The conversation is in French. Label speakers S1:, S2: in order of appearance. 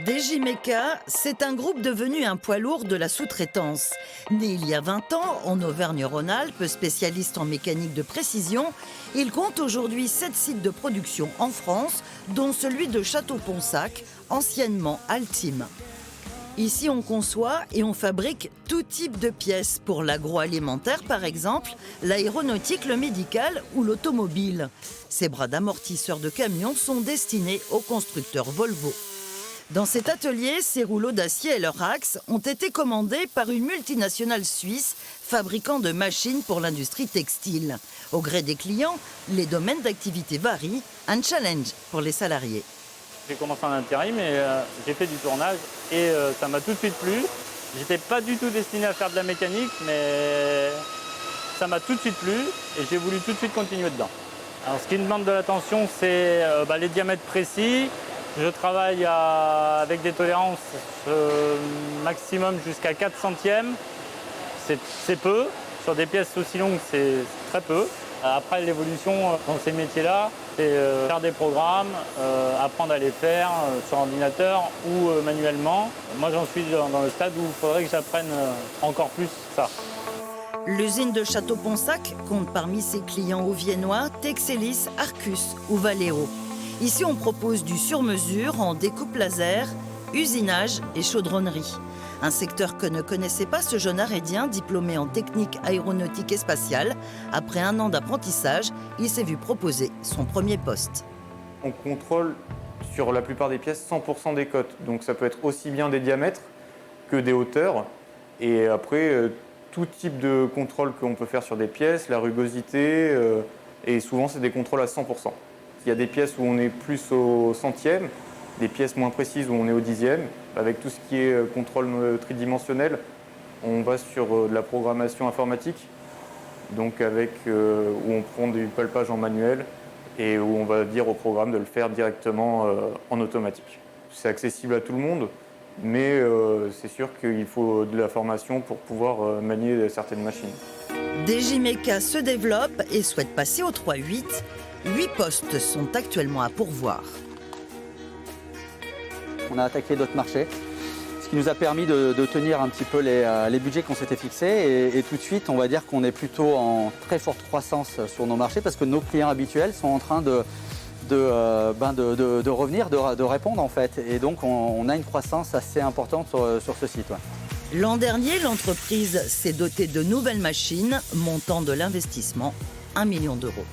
S1: DJMECA, c'est un groupe devenu un poids lourd de la sous-traitance. Né il y a 20 ans, en Auvergne-Rhône-Alpes, spécialiste en mécanique de précision, il compte aujourd'hui 7 sites de production en France, dont celui de Château-Ponsac, anciennement Altim. Ici, on conçoit et on fabrique tout type de pièces, pour l'agroalimentaire par exemple, l'aéronautique, le médical ou l'automobile. Ces bras d'amortisseurs de camions sont destinés aux constructeurs Volvo. Dans cet atelier, ces rouleaux d'acier et leur axe ont été commandés par une multinationale suisse, fabricant de machines pour l'industrie textile. Au gré des clients, les domaines d'activité varient, un challenge pour les salariés.
S2: J'ai commencé en intérim et j'ai fait du tournage et ça m'a tout de suite plu. J'étais pas du tout destiné à faire de la mécanique, mais ça m'a tout de suite plu et j'ai voulu tout de suite continuer dedans. Alors, ce qui me demande de l'attention, c'est les diamètres précis. Je travaille avec des tolérances maximum jusqu'à 4 centièmes. C'est peu. Sur des pièces aussi longues, c'est très peu. Après, l'évolution dans ces métiers-là, c'est faire des programmes, apprendre à les faire sur ordinateur ou manuellement. Moi, j'en suis dans le stade où il faudrait que j'apprenne encore plus ça.
S1: L'usine de Château-Ponsac compte parmi ses clients auviennois Texelis, Arcus ou Valeo. Ici, on propose du sur-mesure en découpe laser, usinage et chaudronnerie. Un secteur que ne connaissait pas ce jeune Arédien diplômé en technique aéronautique et spatiale. Après un an d'apprentissage, il s'est vu proposer son premier poste.
S3: On contrôle sur la plupart des pièces 100% des cotes. Donc ça peut être aussi bien des diamètres que des hauteurs. Et après, tout type de contrôle qu'on peut faire sur des pièces, la rugosité, et souvent c'est des contrôles à 100%. Il y a des pièces où on est plus au centième, des pièces moins précises où on est au dixième. Avec tout ce qui est contrôle tridimensionnel, on va sur de la programmation informatique, donc où on prend du palpage en manuel et où on va dire au programme de le faire directement en automatique. C'est accessible à tout le monde, mais c'est sûr qu'il faut de la formation pour pouvoir manier certaines machines.
S1: DJMECA se développe et souhaite passer au 3-8. 8 postes sont actuellement à pourvoir.
S4: On a attaqué d'autres marchés, ce qui nous a permis de tenir un petit peu les budgets qu'on s'était fixés. Et tout de suite, on va dire qu'on est plutôt en très forte croissance sur nos marchés parce que nos clients habituels sont en train de revenir, de répondre en fait. Et donc, on a une croissance assez importante sur ce site. Ouais.
S1: L'an dernier, l'entreprise s'est dotée de nouvelles machines, montant de l'investissement 1 million d'euros.